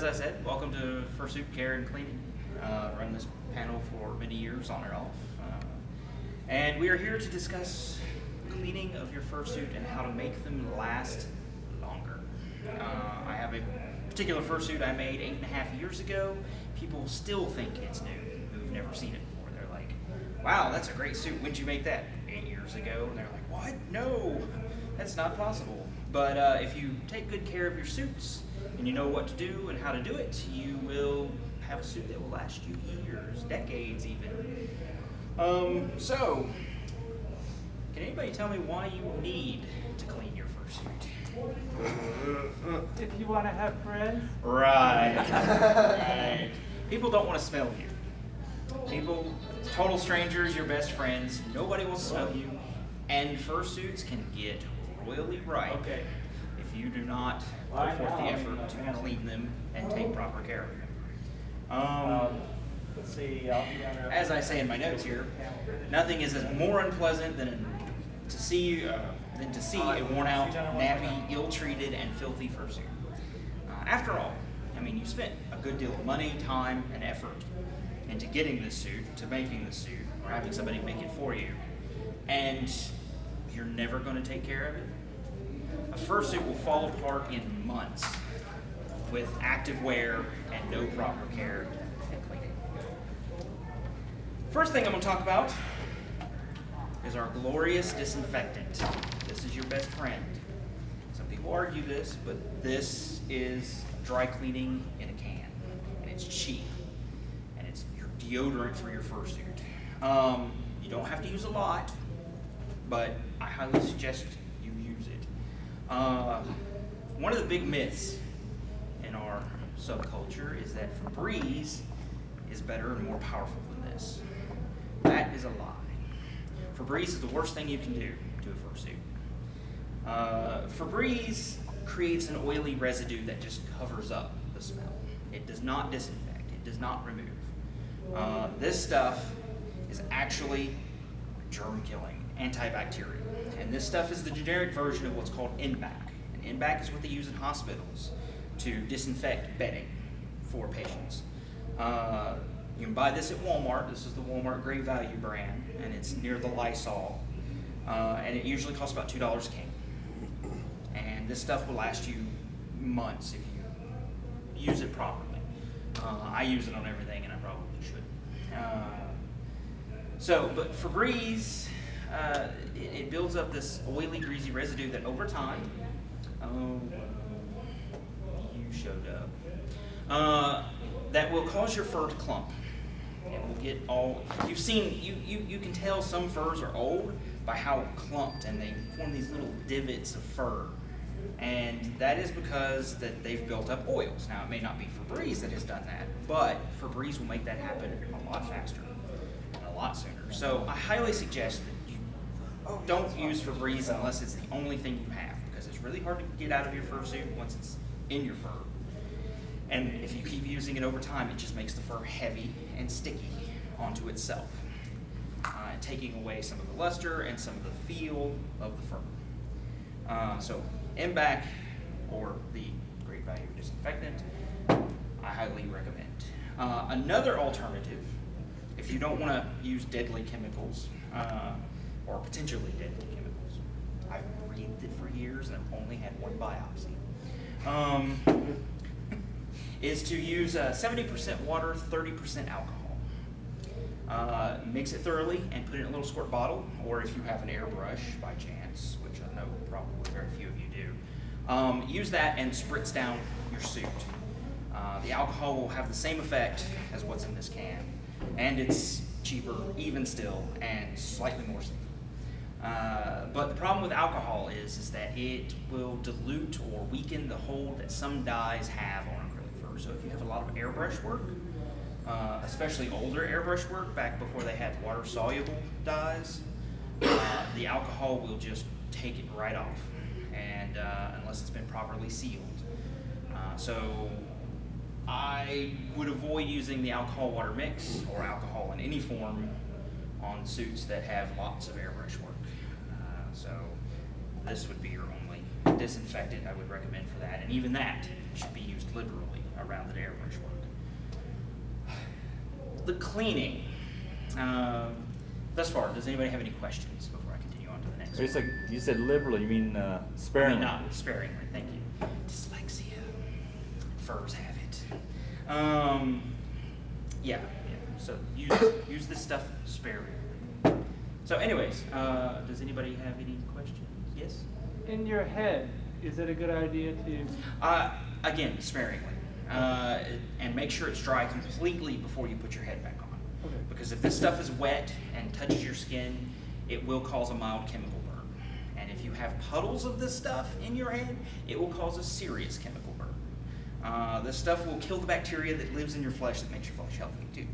I said, welcome to Fursuit Care and Cleaning. Run this panel for many years on and off. And we are here to discuss cleaning of your fursuit and how to make them last longer. I have a particular fursuit I made 8.5 years ago. People still think it's new who've never seen it before. They're like, wow, that's a great suit. When'd you make that? 8 years ago. And they're like, what? No, that's not possible. But if you take good care of your suits and you know what to do and how to do it, you will have a suit that will last you years, decades even. So, can anybody tell me why you need to clean your fursuit? If you want to have friends. Right. Right. People don't want to smell you. People, total strangers, your best friends, nobody will smell you. And fursuits can get royally ripe if you do not put forth the effort to clean them and take proper care of them. Let's see. As I say in my notes here, nothing is more unpleasant than to see a worn-out, nappy, ill-treated, and filthy fursuit. After all, I mean, you spent a good deal of money, time, and effort into getting this suit, to making this suit, or having somebody make it for you, and you're never going to take care of it. A fursuit will fall apart in months with active wear and no proper care and cleaning. First thing I'm going to talk about is our glorious disinfectant. This is your best friend. Some people argue this, but this is dry cleaning in a can, and it's cheap, and it's your deodorant for your fursuit. You don't have to use a lot, but I highly suggest you use it. One of the big myths in our subculture is that Febreze is better and more powerful than this. That is a lie. Febreze is the worst thing you can do to a fursuit. Febreze creates an oily residue that just covers up the smell. It does not disinfect. It does not remove. This stuff is actually germ-killing, antibacterial. And this stuff is the generic version of what's called NBAC. And NBAC is what they use in hospitals to disinfect bedding for patients. You can buy this at Walmart. This is the Walmart Great Value brand, and it's near the Lysol. And it usually costs about $2 a can. And this stuff will last you months if you use it properly. I use it on everything, and I probably shouldn't. But Febreze, it builds up this oily, greasy residue that over time, you showed up, that will cause your fur to clump. It will get all, you've seen, you can tell some furs are old by how clumped, and they form these little divots of fur. And that is because that they've built up oils. Now, it may not be Febreze that has done that, but Febreze will make that happen a lot faster and a lot sooner. So I highly suggest that you don't use Febreze unless it's the only thing you have, because it's really hard to get out of your fursuit once it's in your fur. And if you keep using it over time, it just makes the fur heavy and sticky onto itself, taking away some of the luster and some of the feel of the fur. So MBAC, or the Great Value Disinfectant, I highly recommend. Another alternative, if you don't want to use deadly chemicals, or potentially deadly chemicals, I've breathed it for years and I've only had one biopsy, is to use 70% water, 30% alcohol. Mix it thoroughly and put it in a little squirt bottle, or if you have an airbrush by chance, which I know probably very few of you do, use that and spritz down your suit. The alcohol will have the same effect as what's in this can, and it's cheaper even still and slightly more safe. But the problem with alcohol is that it will dilute or weaken the hold that some dyes have on acrylic fur. So if you have a lot of airbrush work, especially older airbrush work back before they had water-soluble dyes, the alcohol will just take it right off, and unless it's been properly sealed. So I would avoid using the alcohol water mix or alcohol in any form on suits that have lots of airbrush work. So this would be your only disinfectant I would recommend for that, and even that should be used liberally. around the airbrush work. The cleaning. Thus far, does anybody have any questions before I continue on to the next one? You said liberally, you mean sparingly? I mean, not sparingly, thank you. Dyslexia. Furs have it. Yeah. So use this stuff sparingly. So anyways, does anybody have any questions? Yes? In your head, is it a good idea to? Again, sparingly. And make sure it's dry completely before you put your head back on. Okay. Because if this stuff is wet and touches your skin, it will cause a mild chemical burn. And if you have puddles of this stuff in your head, it will cause a serious chemical burn. This stuff will kill the bacteria that lives in your flesh that makes your flesh healthy too.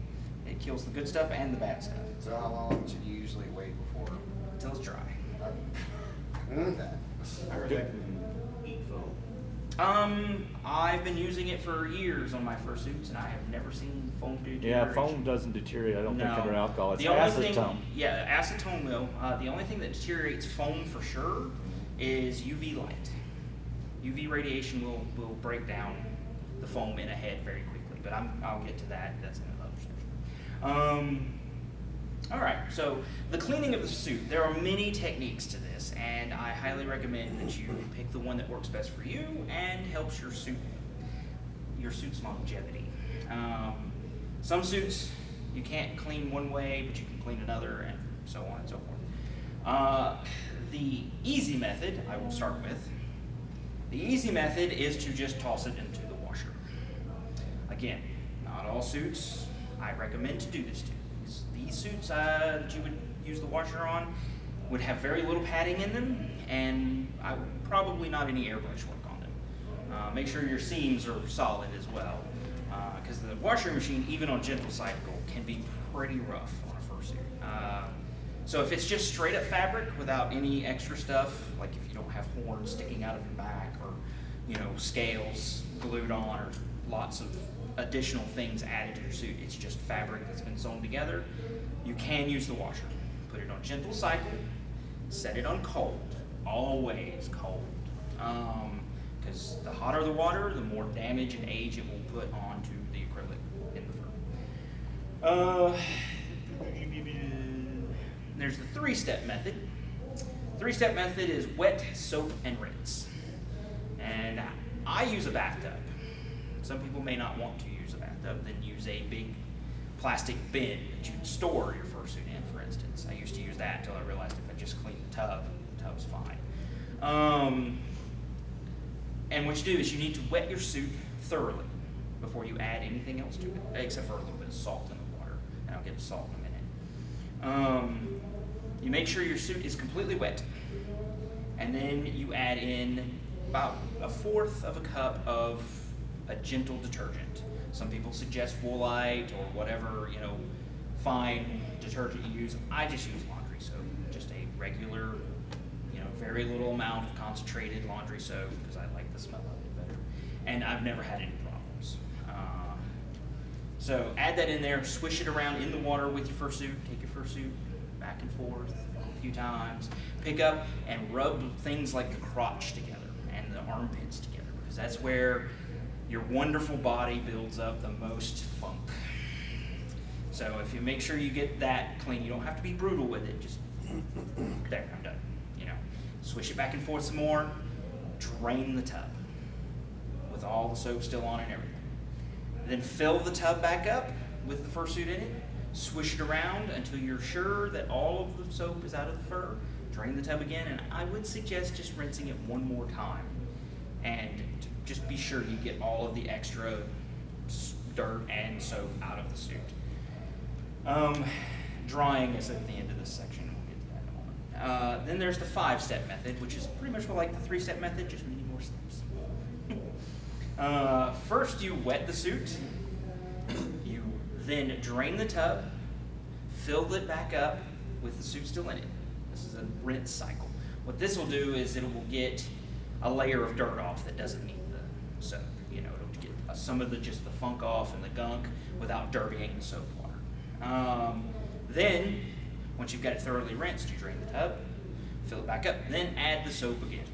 It kills the good stuff and the bad stuff. So how long should you usually wait before? Until it's dry. I heard that can eat foam. I've been using it for years on my fursuits, and I have never seen foam deterioration. Yeah, foam doesn't deteriorate. I don't think under alcohol. It's the only acetone. Acetone will. The only thing that deteriorates foam for sure is UV light. UV radiation will break down the foam in a head very quickly, but I'll get to that. That's in another section. All right, so the cleaning of the suit. There are many techniques to this, and I highly recommend that you pick the one that works best for you and helps your suit's longevity. Some suits you can't clean one way, but you can clean another, and so on and so forth. The easy method, I will start with. The easy method is to just toss it into the washer. Again, not all suits I recommend to do this to. These suits that you would use the washer on would have very little padding in them, and probably not any airbrush work on them. Make sure your seams are solid as well, because the washing machine, even on gentle cycle, can be pretty rough on a fursuit. So if it's just straight up fabric without any extra stuff, like if you don't have horns sticking out of your back, or scales glued on, or lots of additional things added to your suit, it's just fabric that's been sewn together, you can use the washer. Put it on gentle cycle, set it on cold, always cold, because the hotter the water, the more damage and age it will put onto the acrylic in the fur. There's the three-step method. Three-step method is wet, soap, and rinse. And I use a bathtub. Some people may not want to use a bathtub, then use a big plastic bin that you'd store your fursuit in, for instance. I used to use that until I realized if I just clean the tub's fine. And what you do is you need to wet your suit thoroughly before you add anything else to it, except for a little bit of salt in the water, and I'll get to salt in a minute. You make sure your suit is completely wet, and then you add in about 1/4 of a cup of a gentle detergent. Some people suggest Woolite or whatever, fine detergent you use. I just use laundry soap, just a regular, very little amount of concentrated laundry soap, because I like the smell of it better. And I've never had any problems. So add that in there, swish it around in the water with your fursuit, take your fursuit back and forth a few times, pick up and rub things like the crotch together and the armpits together, because that's where your wonderful body builds up the most funk. So if you make sure you get that clean, you don't have to be brutal with it, just there, I'm done. Swish it back and forth some more, drain the tub with all the soap still on and everything. Then fill the tub back up with the fursuit in it, swish it around until you're sure that all of the soap is out of the fur, drain the tub again, and I would suggest just rinsing it one more time. And just be sure you get all of the extra dirt and soap out of the suit. Drying is at the end of this section. We'll get to that in a moment. Then there's the 5-step method, which is pretty much like the 3-step method, just many more steps. First, you wet the suit. You then drain the tub, fill it back up with the suit still in it. This is a rinse cycle. What this will do is it will get a layer of dirt off that doesn't need the soap. It'll get some of just the funk off and the gunk without dirtying the soap water. Then, once you've got it thoroughly rinsed, you drain the tub, fill it back up, then add the soap again.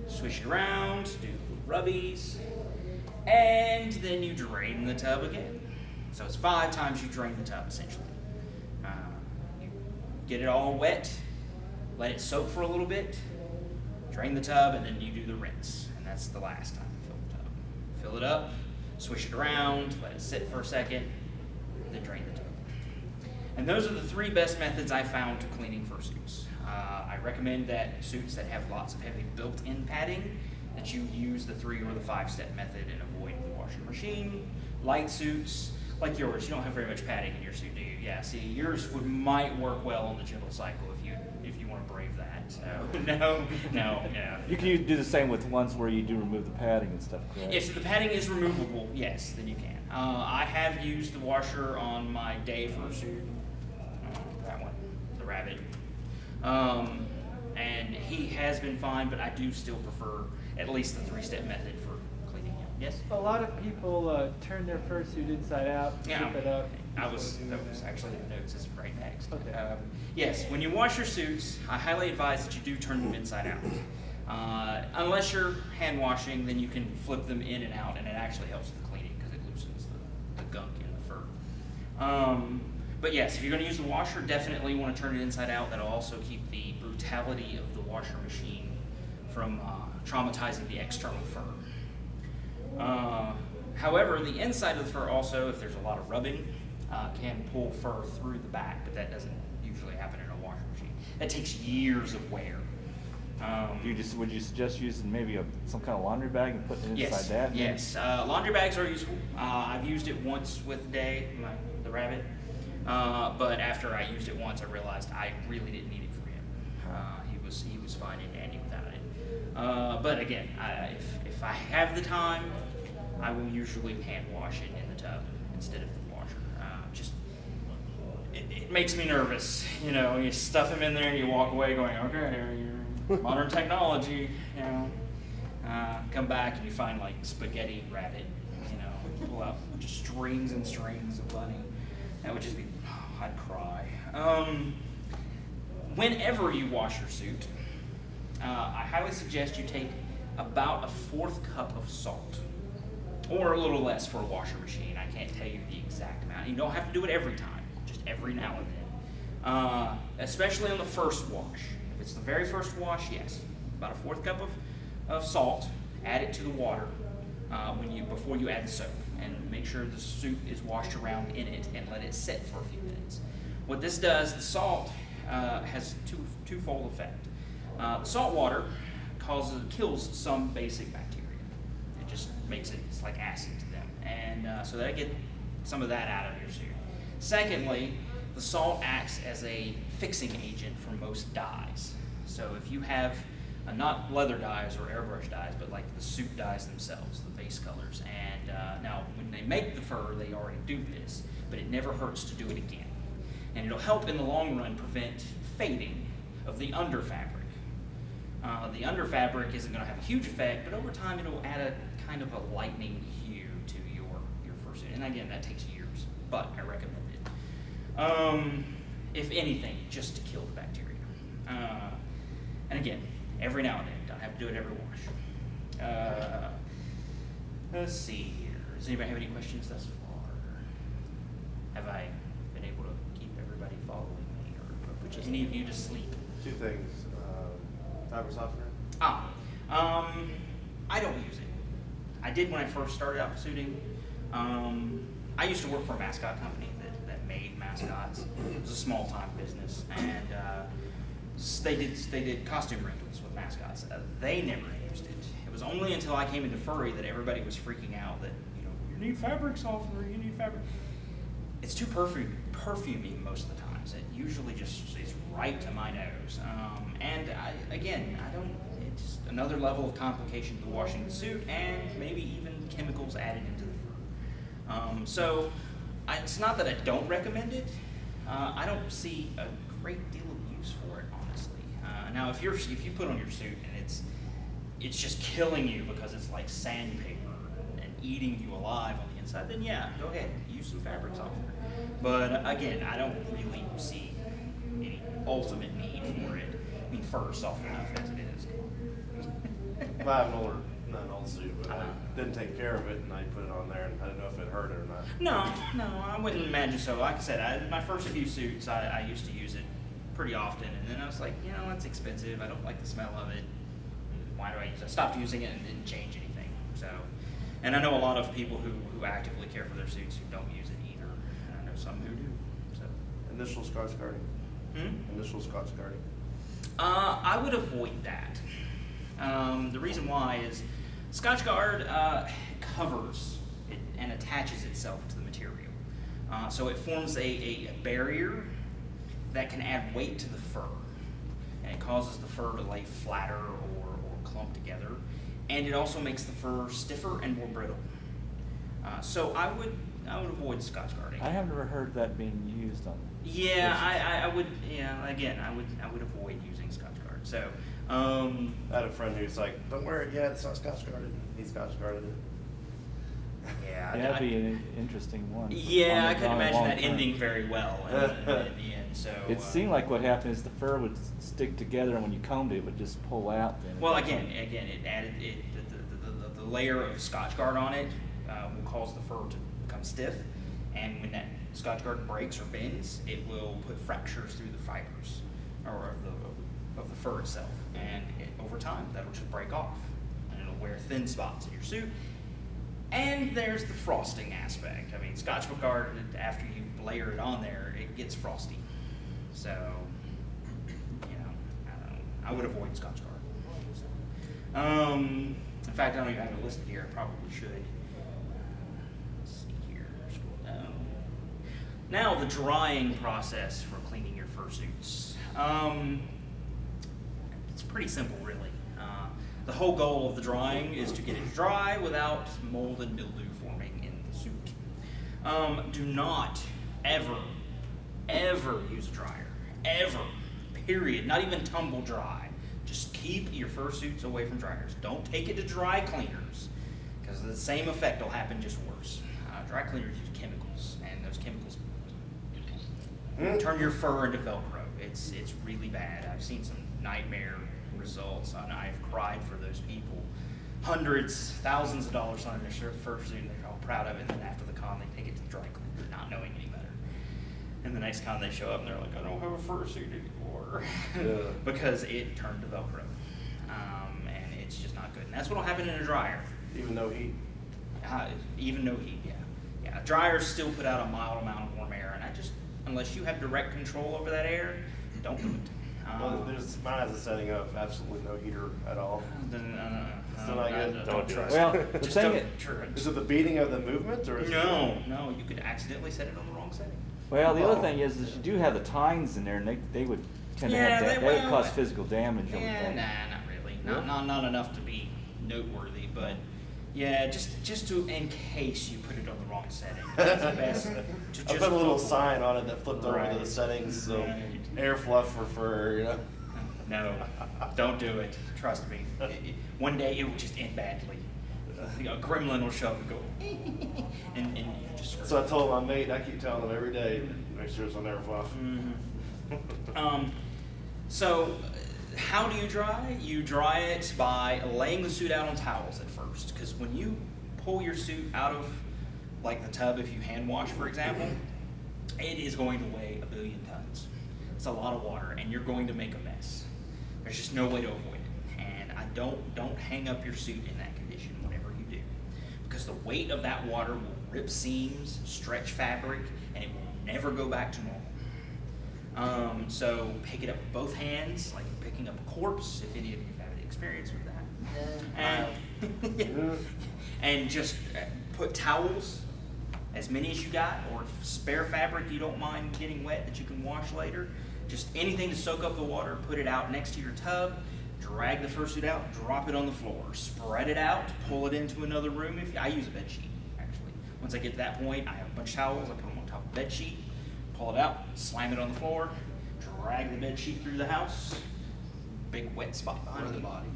Swish it around, do rubbies, and then you drain the tub again. So it's 5 times you drain the tub, essentially. You get it all wet, let it soak for a little bit, drain the tub, and then you do the rinse. And that's the last time you fill the tub. Fill it up, swish it around, let it sit for a second, then drain the tub. And those are the 3 best methods I found to cleaning fursuits. I recommend that suits that have lots of heavy built-in padding, that you use the 3 or the 5-step method and avoid the washing machine. Light suits, like yours, you don't have very much padding in your suit, do you? Yeah, see, yours might work well on the gentle cycle if you want to brave that. So, no, yeah. You can do the same with ones where you do remove the padding and stuff, correct? If the padding is removable, yes, then you can. I have used the washer on my day fursuit, that one, the rabbit. And he has been fine, but I do still prefer at least the 3-step method for cleaning him. Yes? A lot of people turn their fursuit inside out, Yeah. zip it up. That was actually the notes is right next. Okay. Yes, when you wash your suits, I highly advise that you do turn them inside out. Unless you're hand washing, then you can flip them in and out, and it actually helps with the cleaning because it loosens the gunk in the fur. But yes, if you're going to use the washer, definitely want to turn it inside out. That'll also keep the brutality of the washer machine from traumatizing the external fur. However, the inside of the fur also, if there's a lot of rubbing, can pull fur through the back, but that doesn't usually happen in a washer machine. That takes years of wear. Would you suggest using maybe some kind of laundry bag and putting it inside that? Yes, laundry bags are useful. I've used it once with Day, the rabbit, but after I used it once, I realized I really didn't need it for him. He was fine and dandy without it. But again, if I have the time, I will usually hand wash it in the tub instead of the washer. It makes me nervous. You know, you stuff him in there and you walk away going, okay, you're modern technology, you know. Come back and you find like spaghetti rabbit, you know, pull out just strings and strings of bunny. That would just be, I'd cry. Whenever you wash your suit, I highly suggest you take about a 4th cup of salt, or a little less for a washer machine. I can't tell you the exact amount. You don't have to do it every time, just every now and then. Especially on the first wash. If it's the very first wash, yes, about a 4th cup of salt. Add it to the water before you add the soap, and make sure the suit is washed around in it and let it sit for a few minutes. What this does, the salt has twofold effect. The salt water kills some basic bacteria. It just makes it's like acid to them, and so that get some of that out of your suit. Secondly, the salt acts as a fixing agent for most dyes. So if you have not leather dyes or airbrush dyes, but like the suit dyes themselves, the base colors, and now when they make the fur, they already do this, but it never hurts to do it again. And it'll help in the long run prevent fading of the under fabric. The under fabric isn't going to have a huge effect, but over time it'll add a kind of a lightning hue to your fursuit. And again, that takes years, but I recommend it. If anything, just to kill the bacteria. And again, every now and then, don't have to do it every wash. Let's see here. Does anybody have any questions thus far? Have I been able to keep everybody following me, or put any of you to sleep? 2 things. Fabric softener? I don't use it. I did when I first started out suiting. I used to work for a mascot company that made mascots. It was a small-time business, and they did costume rentals with mascots. They never used it. It was only until I came into furry that everybody was freaking out that, you know, you need fabric softener, you need fabric. It's too perfuming most of the times. It usually just is right to my nose. And it's just another level of complication to washing the suit, and maybe even chemicals added into the fur. It's not that I don't recommend it. I don't see a great deal of use for it, honestly. Now, if you put on your suit and it's just killing you because it's like sandpaper and eating you alive on the inside, then yeah, go ahead, use some fabric softener. But again, I don't really see any ultimate need for it. I mean, fur is soft enough as it is. I have an older old suit, but I didn't take care of it, and I put it on there, and I didn't know if it hurt it or not. No, I wouldn't imagine so. Like I said, my first few suits, I used to use it pretty often, and then I was like, you know, it's expensive. I don't like the smell of it. Why do I use it? I stopped using it and didn't change anything. So, and I know a lot of people who actively care for their suits who don't use it either. And I know some who do. So. Initial Scotch guarding. Initial Scotch guarding. I would avoid that. The reason why is Scotch Guard covers it and attaches itself to the material. So it forms a barrier that can add weight to the fur. And it causes the fur to lay flatter or clump together. And it also makes the fur stiffer and more brittle. So I would avoid Scotch Guarding. I have never heard that being used on. Yeah, I would. Yeah, again, I would avoid using Scotch Guard. So. I had a friend who's like, "Don't wear it yet. It's not Scotch guarded." He Scotch guarded it. Yeah, that'd be an interesting one. Yeah, I could imagine that ending very well in the end. So it seemed like what happened is the fur would stick together, and when you combed it, it would just pull out. Then well, again, it added the layer of Scotch Guard on it will cause the fur to become stiff, and when that Scotch Guard breaks or bends, it will put fractures through the fibers or of the fur itself, and over time that'll just break off, and it'll wear thin spots in your suit. And there's the frosting aspect. I mean, Scotch Guard, after you layer it on there, it gets frosty. So, you know, I would avoid Scotch Guard. In fact, I don't even have it listed here. I probably should. Let's see here. Scroll down. Now, the drying process for cleaning your fursuits. It's pretty simple, really. The whole goal of the drying is to get it dry without mold and mildew forming in the suit. Do not ever use a dryer. Ever. Period. Not even tumble dry. Just keep your fursuits away from dryers. Don't take it to dry cleaners, because the same effect will happen, just worse. Dry cleaners use chemicals, and those chemicals turn your fur into Velcro. It's really bad. I've seen some nightmare results, and I've cried for those people. Hundreds, thousands of dollars on their fursuit, and they're all proud of it, and then after the con, they take it to the dry cleaner, not knowing any better. And the next con they show up, and they're like, I don't have a fursuit anymore. Because it turned to Velcro. And it's just not good. And that's what'll happen in a dryer. Even no heat? Even no heat, yeah. Yeah, dryers still put out a mild amount of warm air, and unless you have direct control over that air, don't do it. Well, mine has a setting of absolutely no heater at all. Still not good. Don't trust. Well, the just thing is it the beating of the movement, or is no, you could accidentally set it on the wrong setting. Well, the other thing is you do have the tines in there, and they would tend to have they would cause physical damage. Yeah, not really. Not enough to be noteworthy, but yeah, just in case you put it on the wrong setting. It's best to just I put a little sign on it that flipped over to the settings, so air fluff for fur, you know. No, don't do it. Trust me. One day it will just end badly. A gremlin will show up and go, and you just. So I told my mate, I keep telling him every day, make sure it's on air fluff. So, how do you dry? You dry it by laying the suit out on towels at first, because when you pull your suit out of, like the tub, if you hand wash, for example, it is going to weigh 1 billion tons. It's a lot of water, and you're going to make a mess. There's just no way to avoid it. And don't hang up your suit in that condition whenever you do, because the weight of that water will rip seams, stretch fabric, and it will never go back to normal. So pick it up with both hands, like picking up a corpse, if any of you have any experience with that. And just put towels, as many as you got, or spare fabric you don't mind getting wet that you can wash later. Just anything to soak up the water, put it out next to your tub, drag the fursuit out, drop it on the floor, spread it out, pull it into another room. I use a bed sheet, actually. Once I get to that point, I have a bunch of towels, I put them on top of the bed sheet, pull it out, slam it on the floor, drag the bed sheet through the house, big wet spot behind the body,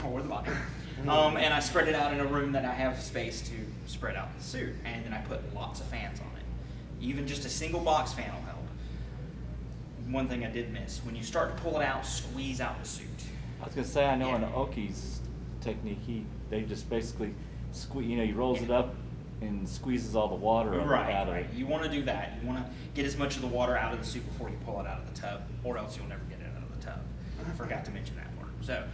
or the body. And I spread it out in a room that I have space to spread out the suit, and then I put lots of fans on it. Even just a single box fan will help. One thing I did miss, when you start to pull it out, squeeze out the suit. I was going to say, I know in Okies, technique. They just basically he rolls it up and squeezes all the water out of it. You want to do that. You want to get as much of the water out of the suit before you pull it out of the tub, or else you'll never get it out of the tub. I forgot to mention that word. So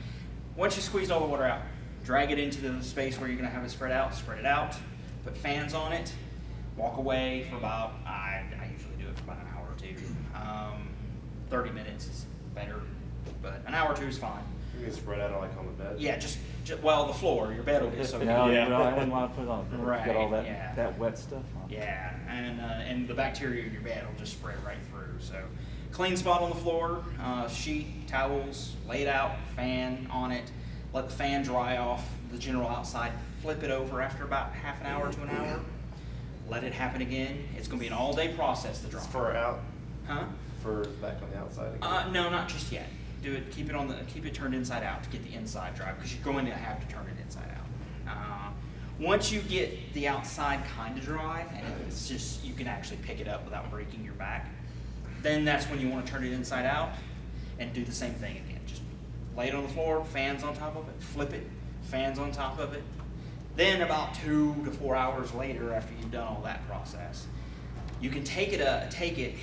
once you squeezed all the water out, drag it into the space where you're going to have it spread it out, put fans on it, walk away for about, I usually do it for about an hour or two. 30 minutes is better, but an hour or two is fine. You can spread out like on the bed? Yeah, just well, the floor, your bed will get soaked. No, I wouldn't want to put it on. Right, Get all that wet stuff on. Yeah, and the bacteria in your bed will just spread right through. So clean spot on the floor, sheet, towels, lay it out, fan on it, let the fan dry off the general outside, flip it over after about half an hour to an hour, let it happen again. It's going to be an all-day process to dry. For out? Huh? For back on the outside again? No, not just yet. Do it. Keep it turned inside out to get the inside dry, because you're going to have to turn it inside out. Once you get the outside kind of dry, and it's just you can actually pick it up without breaking your back, then that's when you want to turn it inside out and do the same thing again. Just lay it on the floor, fans on top of it, flip it, fans on top of it. Then about 2 to 4 hours later, after you've done all that process, you can take it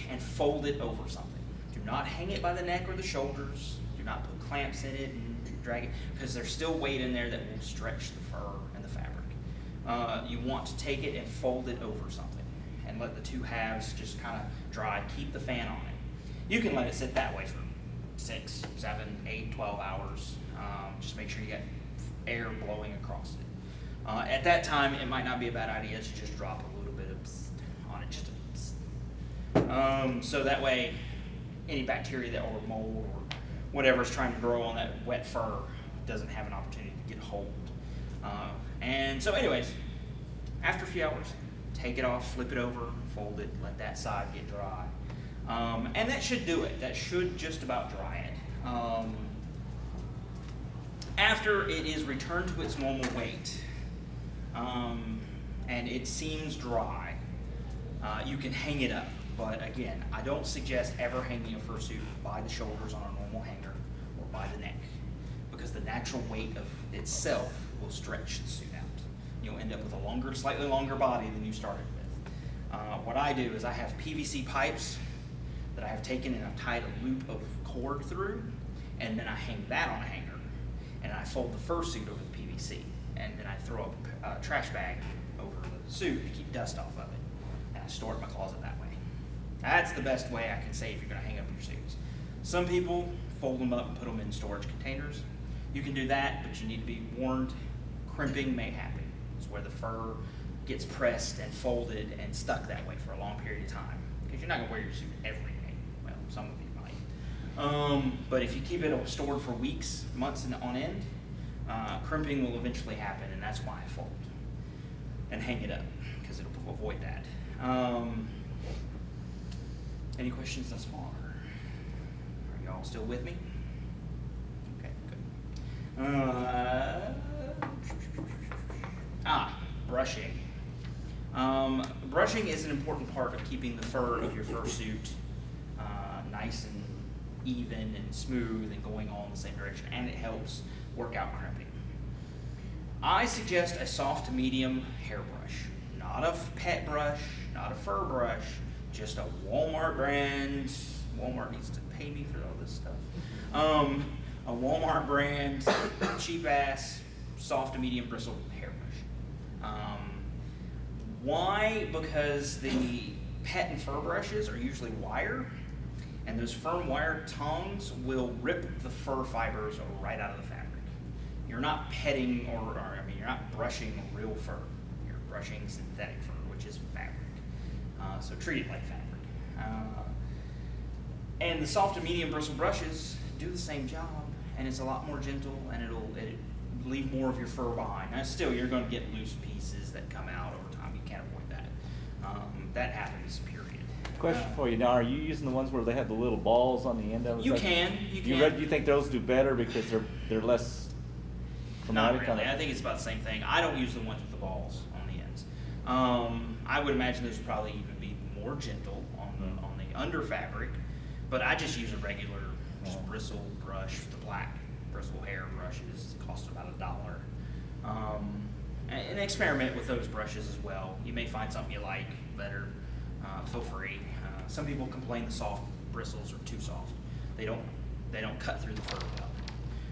and fold it over something. Do not hang it by the neck or the shoulders. Do not put clamps in it and drag it, because there's still weight in there that will stretch the fur and the fabric. You want to take it and fold it over something and let the two halves just kind of dry. Keep the fan on it. You can let it sit that way for 6, 7, 8, 12 hours. Just make sure you got air blowing across it. At that time, it might not be a bad idea to just drop a little bit of on it, just a so that way any bacteria or mold or whatever is trying to grow on that wet fur doesn't have an opportunity to get hold. And so anyways, after a few hours, take it off, flip it over, fold it, let that side get dry. And that should do it. That should just about dry it. After it is returned to its normal weight, and it seems dry, you can hang it up. But again, I don't suggest ever hanging a fursuit by the shoulders on a normal hanger or by the neck, because the natural weight of itself will stretch the suit out. You'll end up with a slightly longer body than you started with. What I do is I have PVC pipes that I have taken and I've tied a loop of cord through, and then I hang that on a hanger, and I fold the fursuit over the PVC, and then I throw a trash bag over the suit to keep dust off of it, and I store it in my closet that way. That's the best way I can say if you're going to hang up your suits. Some people fold them up and put them in storage containers. You can do that, but you need to be warned, crimping may happen. It's where the fur gets pressed and folded and stuck that way for a long period of time, because you're not going to wear your suit every day. Well, some of you might. But if you keep it stored for weeks, months on end, crimping will eventually happen, and that's why I fold and hang it up, because it'll avoid that. Any questions thus far? Are y'all still with me? Okay, good. Brushing. Brushing is an important part of keeping the fur of your fursuit nice and even and smooth and going all in the same direction, and it helps work out crimping. I suggest a soft to medium hairbrush, not a pet brush, not a fur brush, just a Walmart brand. Walmart needs to pay me for all this stuff. A Walmart brand, cheap ass, soft to medium bristle hairbrush. Why? Because the pet and fur brushes are usually wire, and those firm wire tongues will rip the fur fibers right out of the fabric. You're not petting you're not brushing real fur. You're brushing synthetic fur, which is fabric. So treat it like fabric. And the soft and medium bristle brushes do the same job, and it's a lot more gentle, and it'll leave more of your fur behind. Now still, you're going to get loose pieces that come out over time. You can't avoid that. That happens, period. Question for you now: are you using the ones where they have the little balls on the end of it? You can. Do you think those do better because they're less Not really. I think it's about the same thing. I don't use the ones with the balls on the ends. I would imagine those would probably even be more gentle on the under fabric, but I just use a regular bristle brush, the black bristle hair brushes cost about $1. And experiment with those brushes as well. You may find something you like better. Feel free. Some people complain the soft bristles are too soft. They don't cut through the fur well.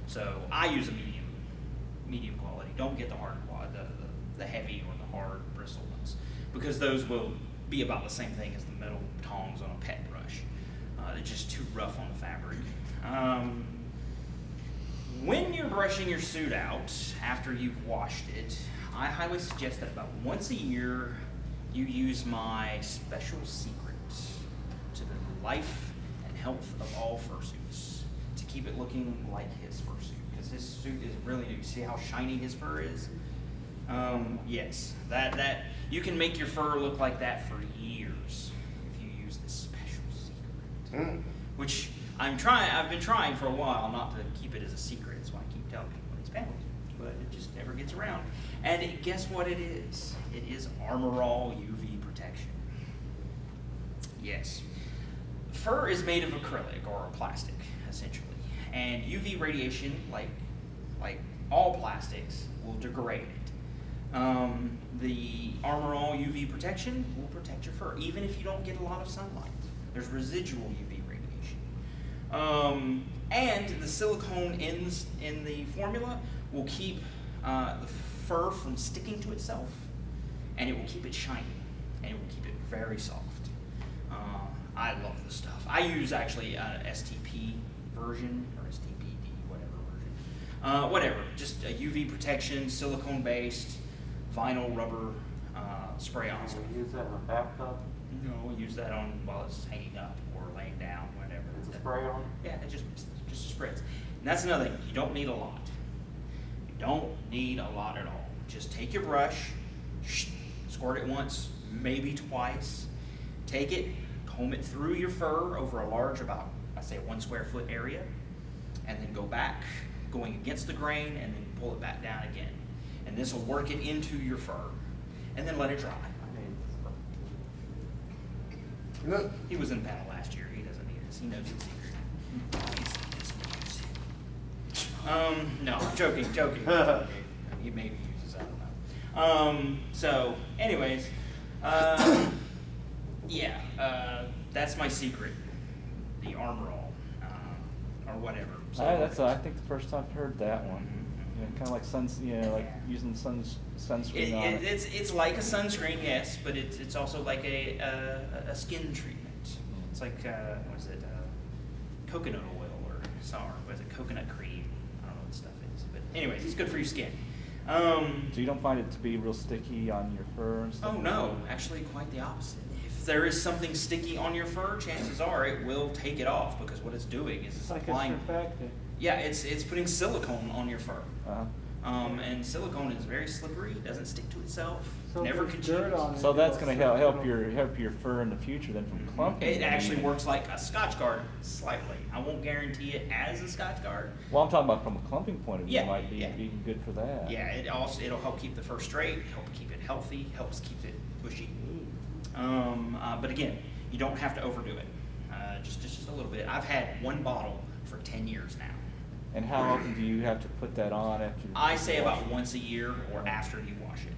So I use a medium quality. Don't get the hard quality, the heavy or the hard bristle ones, because those will be about the same thing as the metal tongs on a pet brush. They're just too rough on the fabric. When you're brushing your suit out after you've washed it, I highly suggest that about once a year you use my special secret to the life and health of all fursuits to keep it looking like his fursuit, because his suit is really new. See how shiny his fur is? Yes, that you can make your fur look like that for years if you use this special secret, which I've been trying for a while not to keep it as a secret. That's why I keep telling people these families, but it just never gets around. And guess what it is? It is Armor All UV protection. Yes. Fur is made of acrylic or plastic, essentially. And UV radiation, like all plastics, will degrade it. The Armor All UV protection will protect your fur, even if you don't get a lot of sunlight. There's residual UV radiation. And the silicone in the formula will keep the fur from sticking to itself, and it will keep it shiny, and it will keep it very soft. I love this stuff. I use actually an STP version, or STPD, whatever, just a UV protection, silicone based, vinyl rubber spray-on. Can we use that in a bathtub? No, we'll use that on while it's hanging up or laying down, whatever. It's a spray-on? Yeah, it just spritz. And that's another thing, you don't need a lot. You don't need a lot at all. Just take your brush, squirt it once, maybe twice. Take it, comb it through your fur over a large, about, I say, 1 square foot area, and then go back, going against the grain, and then pull it back down again. And this will work it into your fur, and then let it dry. He was in panel last year. He doesn't need this. He knows the secret. No, joking. He maybe uses, I don't know. So, anyways, yeah, that's my secret. The Armor All, or whatever. So, I think the first time I've heard that one. Yeah, kind of like like using sunscreen on it. It's like a sunscreen, yes, but it's also like a skin treatment. It's like what is it? Coconut oil what is it? Coconut cream. I don't know what the stuff is, but anyways, it's good for your skin. So you don't find it to be real sticky on your fur and stuff? Oh no, actually quite the opposite. If there is something sticky on your fur, chances are it will take it off, because what it's doing is it's like applying. a surfactant. Yeah, it's putting silicone on your fur. Uh-huh. And silicone is very slippery, doesn't stick to itself, So never if there's congeals. dirt on it, So that's going to it'll help your fur in the future then from clumping. It actually works like a Scotch Guard slightly. I won't guarantee it as a Scotch Guard. Well, I'm talking about from a clumping point of view. Yeah, It might be yeah. even good for that. Yeah, it'll help keep the fur straight, help keep it healthy, helps keep it bushy. But again, you don't have to overdo it. Just a little bit. I've had 1 bottle for 10 years now. And how often do you have to put that on after you I say wash about it? once a year or after you wash it.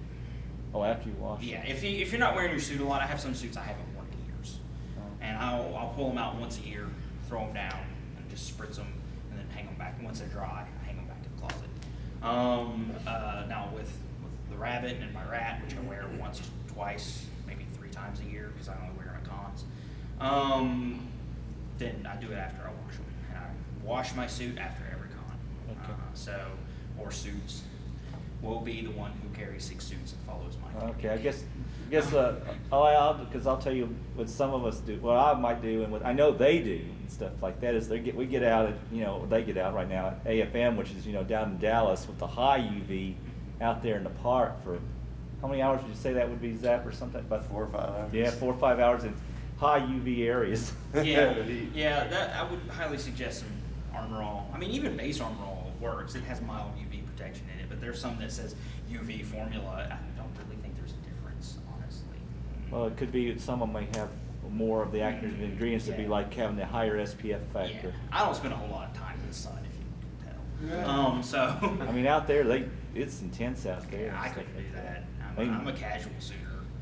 Oh, after you wash Yeah, it. if you're not wearing your suit a lot, I have some suits I haven't worn in years. Oh. And I'll pull them out once a year, throw them down, and just spritz them, and then hang them back. And once they're dry, I hang them back in the closet. Now with the Rabbit and my Ratt, which I wear once, twice, maybe 3 times a year, because I only wear them at cons, then I do it after I wash them. And I wash my suit after every con. Okay. Or suits. Will be the one who carries 6 suits and follows my Okay, I guess because I'll tell you what some of us do. What I might do, and what I know they do and stuff like that is we get out at they get out right now at AFM, which is down in Dallas with the high UV out there in the park for how many hours would you say that would be, Zap, or something? About 4 or 5 hours. Yeah, 4 or 5 hours in high UV areas. Yeah, that I would highly suggest some Armor All. I mean, even base Armor All works. It has mild UV protection in it, but there's some that says UV formula. I don't really think there's a difference, honestly. Well, it could be some of them may have more of the active ingredients to be Yeah. like having the higher SPF Yeah, factor. I don't spend a whole lot of time in the sun, if you can So. I mean, out there, it's intense out there. Yeah, I and stuff couldn't do like that. They- I'm a casual suitor.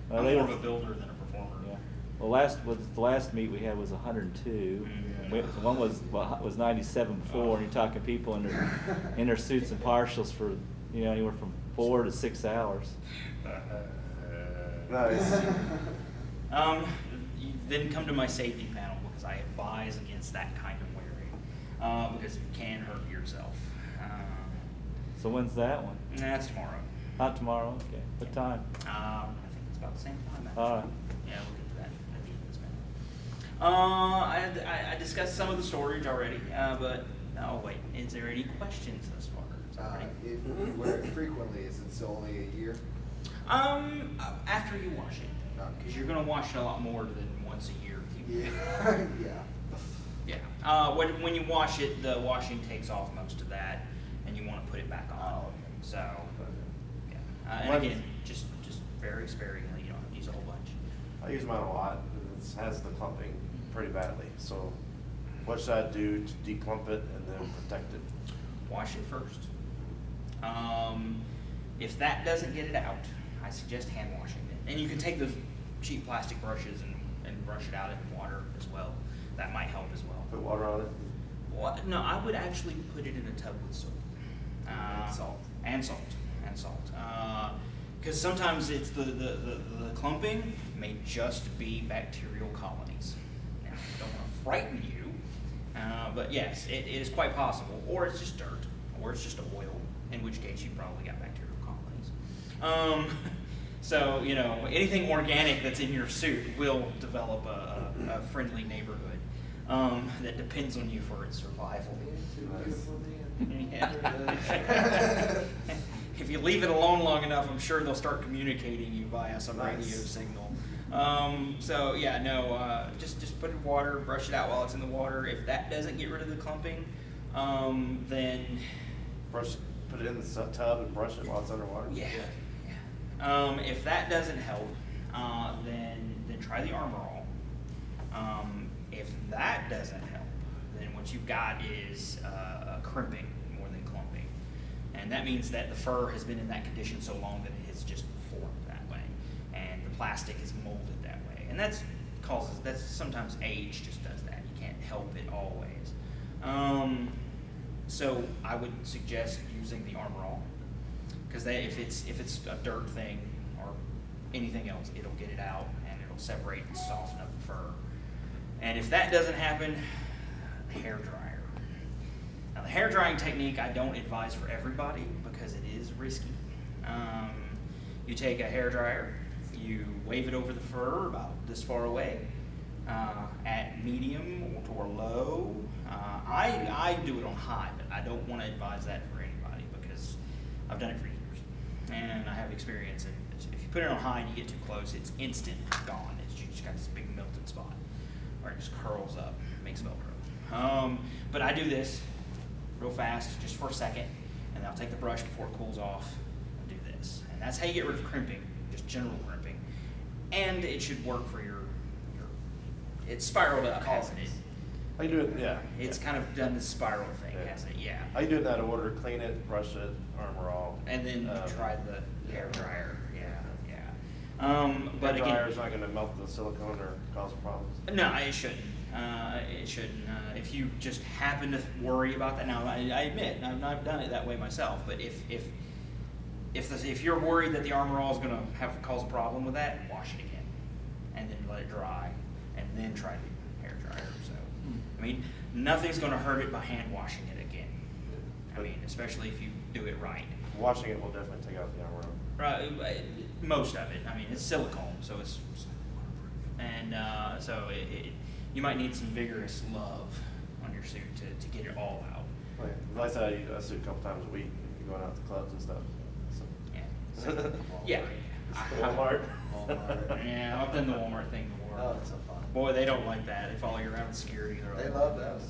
Well, I'm they more were- of a builder than a performer. Yeah. Well, the last meet we had was 102. Mm-hmm. One was 97 before, and you're talking people in their suits and partials for anywhere from 4 to 6 hours. Nice. You then come to my safety panel because I advise against that kind of wearing because you can hurt yourself. So when's that one? That's tomorrow. Not tomorrow. Okay. What time? I think it's about the same time. Actually. All right. Yeah, we'll get to that in a minute. I discussed some of the storage already, but oh wait, is there any questions thus far? If you wear it frequently, is it still only a year? After you wash it, because you're gonna wash it a lot more than once a year. If you Yeah. when you wash it, the washing takes off most of that, and you want to put it back on. So, yeah. And again, just very sparingly. You don't have to use a whole bunch. I use mine a lot. It has the clumping pretty badly. So what should I do to declump it and then protect it? Wash it first. If that doesn't get it out, I suggest hand washing it. And you can take those cheap plastic brushes and brush it out in water as well. That might help as well. Put water on it? What? No, I would actually put it in a tub with soap. And salt. Because sometimes it's the clumping may just be bacterial colonies. Now, I don't want to frighten you, but yes, it is quite possible. Or it's just dirt, or it's just oil, in which case you probably got bacterial colonies. So, anything organic that's in your suit will develop a friendly neighborhood that depends on you for its survival. Yeah. If you leave it alone long enough, I'm sure they'll start communicating you via some radio signal. So yeah, no, just put it in water, brush it out while it's in the water. If that doesn't get rid of the clumping, then Put it in the tub and brush it while it's underwater? Yeah. If that doesn't help, then try the Armor All. If that doesn't help, then what you've got is crimping more than clumping. And that means that the fur has been in that condition so long that it has just formed that way. And the plastic is molded that way. And that's sometimes age just does that. You can't help it always. So I would suggest using the Armor All. Because if it's a dirt thing or anything else, it'll get it out and it'll separate and soften up the fur. And if that doesn't happen, hair dryer. Now the hair drying technique I don't advise for everybody because it is risky. You take a hair dryer, you wave it over the fur about this far away, at medium or low. I do it on high, but I don't want to advise that for anybody because I've done it for years. And I have experience in if you put it on high and you get too close, it's instant gone. You just got this big melted spot. Or it just curls up, makes Velcro. But I do this real fast, just for a second, and then I'll take the brush before it cools off and do this. And that's how you get rid of crimping, just general crimping. And it should work for your it's spiraled up, hasn't it? How you do it? Yeah. It's kind of done this spiral thing, hasn't it? Yeah. How you do it in that order? Clean it, brush it, Armor All. And then try the hair dryer. But Hair again, dryer's not going to melt the silicone or cause problems. no, it shouldn't. It shouldn't. If you just happen to worry about that, now I admit I've not done it that way myself. But if you're worried that the Armor All is going to cause a problem with that, wash it again, and then let it dry, and then try the hair dryer. So, I mean, nothing's going to hurt it by hand washing it again. I mean, especially if you do it right. Washing it will definitely take out the Armor All. Right, most of it. I mean, it's silicone, so it's waterproof, and so you might need some vigorous love on your suit to get it all out. Like I said, I suit a couple times a week, going out to clubs and stuff. So. Yeah. Walmart. Yeah, I've done the Walmart thing before. Oh, it's so fun. Boy, they don't like that. They follow you around with security. They love that.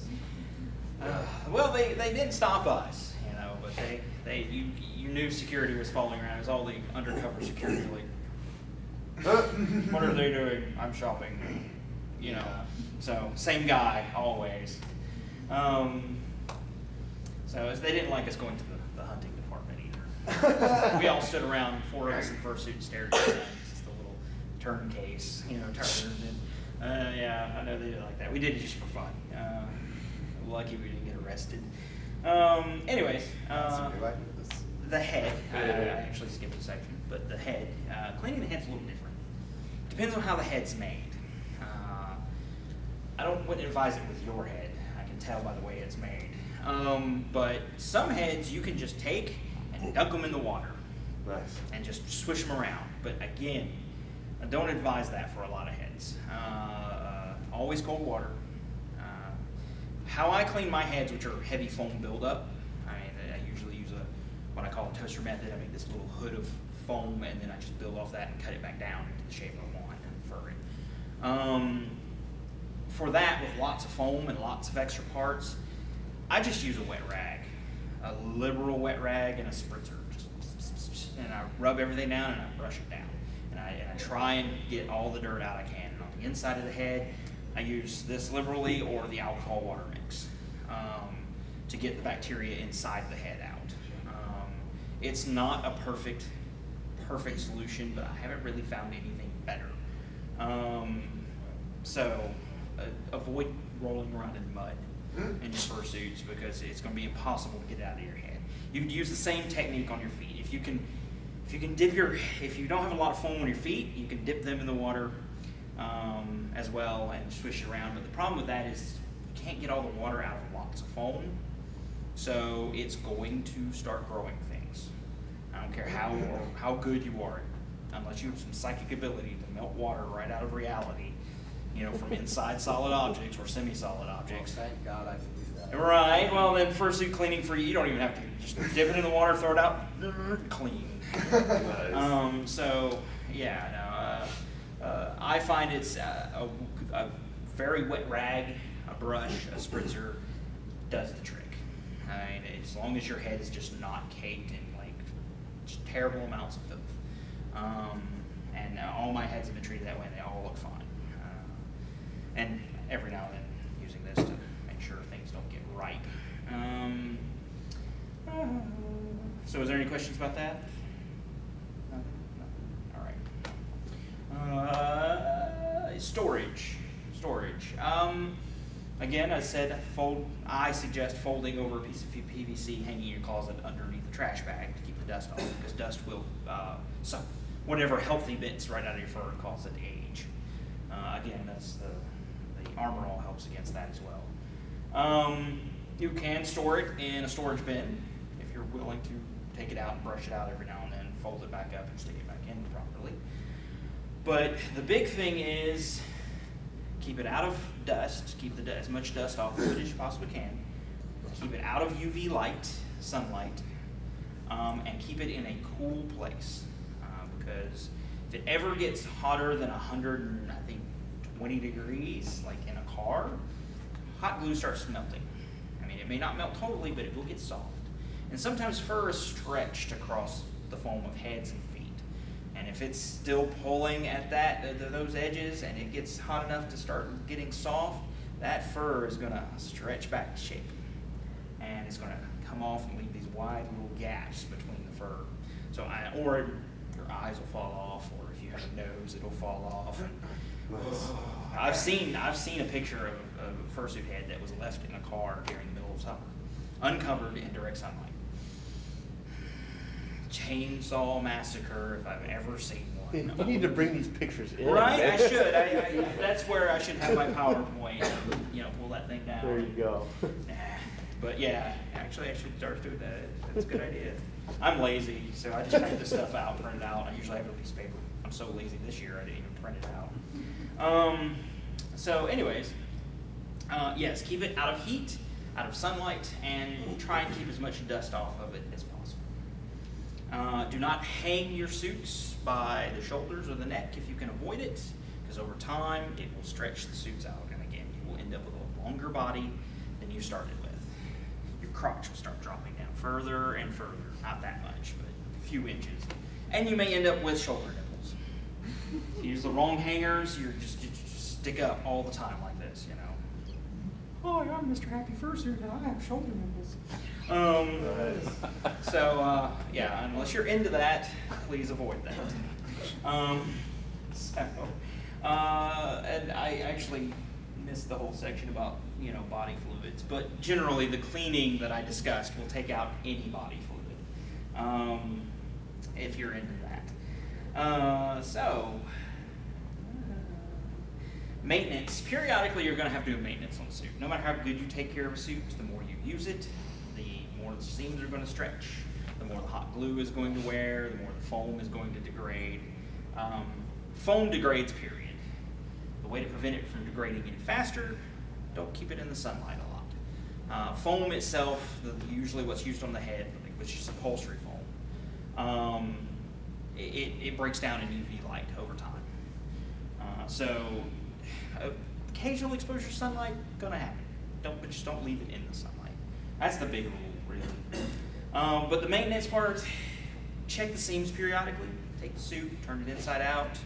Well, they didn't stop us, but you knew security was following around. It was all the undercover security, like, what are they doing? I'm shopping, So same guy always. So they didn't like us going to the hunting department either. We all stood around, 4 of us in fursuit, and stared at each other. Just a little turn case, you know, turned. And yeah, I know they didn't like that. We did it just for fun. Lucky we didn't get arrested. Anyways, the head. I actually skipped a section, but the head. Cleaning the head's a little different. Depends on how the head's made. I wouldn't advise it with your head. I can tell by the way it's made. But some heads you can just take and dunk them in the water. Nice. And just swish them around. But again, I don't advise that for a lot of heads. Always cold water. How I clean my heads, which are heavy foam buildup, I usually use what I call a toaster method. I make this little hood of foam, and then I just build off that and cut it back down into the shape I want and fur it. For that, with lots of foam and lots of extra parts, I just use a wet rag, a liberal wet rag and a spritzer. And I rub everything down and I brush it down. And I try and get all the dirt out I can. And on the inside of the head, I use this liberally or the alcohol water mix to get the bacteria inside the head out. It's not a perfect solution, but I haven't really found anything better. So avoid rolling around in mud in your fursuits because it's going to be impossible to get it out of your head. You can use the same technique on your feet. If you don't have a lot of foam on your feet, you can dip them in the water as well and swish it around. But the problem with that is you can't get all the water out of lots of foam, so it's going to start growing things. I don't care how good you are, unless you have some psychic ability to melt water right out of reality, you know, from inside solid objects or semi-solid objects. Oh, thank God I can do that. Right. Well, then fursuit cleaning for you don't even have to just dip it in the water, throw it out, clean. Nice. So yeah, no, I find it's a very wet rag, a brush, a spritzer does the trick. I mean, as long as your head is just not caked in like just terrible amounts of filth. And all my heads have been treated that way, and they all look fine. And every now and then, using this to make sure things don't get ripe. So, is there any questions about that? No? All right. Storage. Again, I said I suggest folding over a piece of PVC, hanging in your closet underneath the trash bag to keep the dust off, because dust will suck whatever healthy bits right out of your fur and cause it to age. Again, that's the Armor All helps against that as well. You can store it in a storage bin if you're willing to take it out and brush it out every now and then, fold it back up and stick it back in properly. But the big thing is keep it out of dust, keep as much dust off of it as you possibly can, keep it out of UV light, sunlight, and keep it in a cool place. Because if it ever gets hotter than 120 degrees, like in a car, hot glue starts melting. I mean, it may not melt totally, but it will get soft. And sometimes fur is stretched across the foam of heads and feet. And if it's still pulling at those edges and it gets hot enough to start getting soft, that fur is going to stretch back to shape. And it's going to come off and leave these wide little gaps between the fur. So, or your eyes will fall off, or if you have a nose, it'll fall off. I've seen a picture of a fursuit head that was left in a car during the middle of summer, uncovered in direct sunlight. Chainsaw massacre, if I've ever seen one. You need to bring these pictures in. Right, I should. That's where I should have my PowerPoint. Pull that thing down. There you go. But yeah, actually, I should start doing that. That's a good idea. I'm lazy, so I just print this stuff out, print it out. I usually have it on a piece of paper. I'm so lazy this year, I didn't even print it out. So anyways, yes, keep it out of heat, out of sunlight, and try and keep as much dust off of it as possible. Do not hang your suits by the shoulders or the neck if you can avoid it, because over time it will stretch the suits out, and again, you will end up with a longer body than you started with. Your crotch will start dropping down further and further, not that much, but a few inches, and you may end up with shoulder nipples. If you use the wrong hangers, you just stick up all the time like this, Hi, I'm Mr. Happy Fursuit, and I have shoulder nipples. Yeah, unless you're into that, please avoid that. And I actually missed the whole section about, you know, body fluids, but generally the cleaning that I discussed will take out any body fluid, if you're into that. Maintenance. Periodically, you're going to have to do maintenance on the suit. No matter how good you take care of a suit, the more you use it, the more the seams are going to stretch, the more the hot glue is going to wear, the more the foam is going to degrade. Foam degrades, period. The way to prevent it from degrading any faster, don't keep it in the sunlight a lot. Foam itself, usually what's used on the head, which is upholstery foam, it breaks down in UV light over time. Occasional exposure to sunlight, gonna happen. But just don't leave it in the sunlight. That's the big rule, really. But the maintenance part, check the seams periodically. Take the suit, turn it inside out,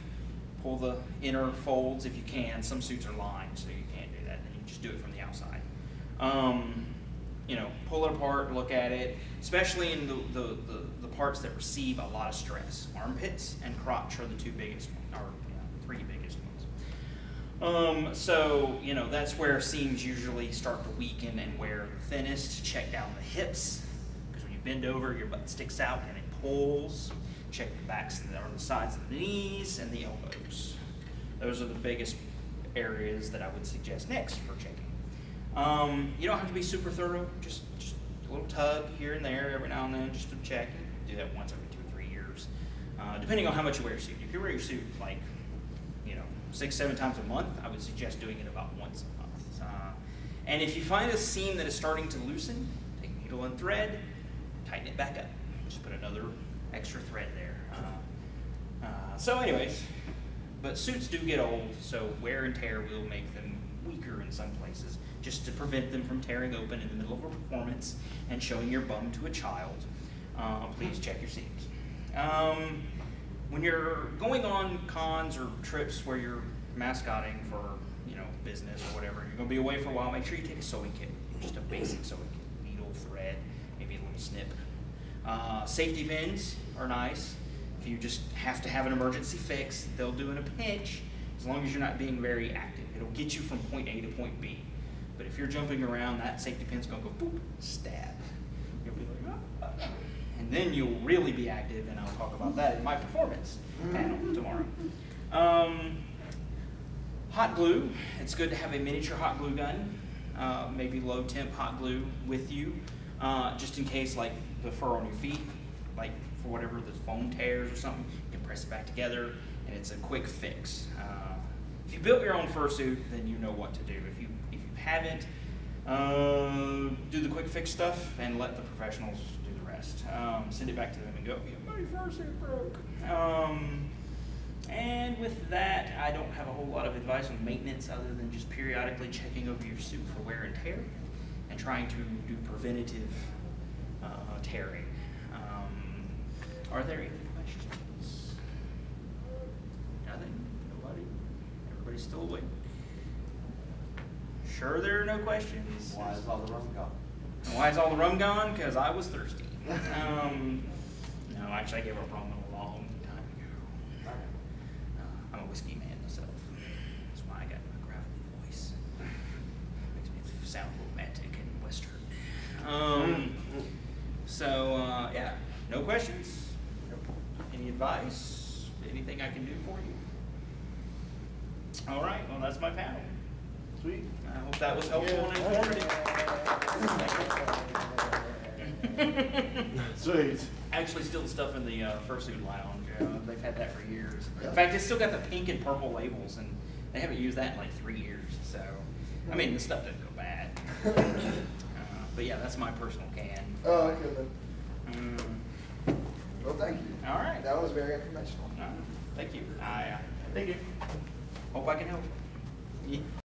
pull the inner folds if you can. Some suits are lined, so you can't do that. Then you just do it from the outside. You know, pull it apart, look at it, especially in the parts that receive a lot of stress. Armpits and crotch are the two biggest ones, or three biggest ones. So, you know, that's where seams usually start to weaken and wear the thinnest. Check down the hips, because when you bend over, your butt sticks out and it pulls. Check the backs or the sides of the knees and the elbows. Those are the biggest areas that I would suggest next for checking. You don't have to be super thorough, just a little tug here and there every now and then just to check. You can do that once every 2 or 3 years, depending on how much you wear your suit. If you wear your suit like, you know, 6-7 times a month, I would suggest doing it about once a month. And if you find a seam that is starting to loosen, take a needle and thread, tighten it back up. Just put another extra thread there. So anyways, but suits do get old, so wear and tear will make them weaker in some places, just to prevent them from tearing open in the middle of a performance and showing your bum to a child. Please check your seams. When you're going on cons or trips where you're mascotting for, you know, business or whatever, you're going to be away for a while, make sure you take a sewing kit, just a basic sewing kit, needle, thread, maybe a little snip. Safety pins are nice. If you just have to have an emergency fix, they'll do in a pinch, as long as you're not being very active. It'll get you from point A to point B. But if you're jumping around, that safety pin's gonna go boop, stab. You'll be like, ah. And then you'll really be active, and I'll talk about that in my performance panel tomorrow. Hot glue. It's good to have a miniature hot glue gun, maybe low temp hot glue with you, just in case like the fur on your feet, like for whatever the foam tears or something, you can press it back together, and it's a quick fix. If you built your own fursuit, then you know what to do. If you haven't, do the quick fix stuff and let the professionals do the rest. Send it back to them and go, yeah, my fursuit broke. And with that, I don't have a whole lot of advice on maintenance other than just periodically checking over your suit for wear and tear and trying to do preventative tearing. Are there any questions? Nothing? Nobody? Everybody's still awake? Sure there are no questions? Why is all the rum gone? Why is all the rum gone? Because I was thirsty. No, actually I gave up rum a long time ago. I'm a whiskey man myself. That's why I got my gravelly voice. Makes me sound romantic and western. Yeah, no questions? Any advice? Anything I can do for you? All right, well that's my panel. Sweet. I hope that was helpful and informative. Sweet. Actually, still the stuff in the Fursuit lounge. They've had that for years. In fact, it's still got the pink and purple labels, and they haven't used that in like 3 years. So, I mean, the stuff doesn't go bad. But yeah, that's my personal can. Oh, okay then. Well, thank you. All right. That was very informational. Thank you. Thank you. Hope I can help. Yeah.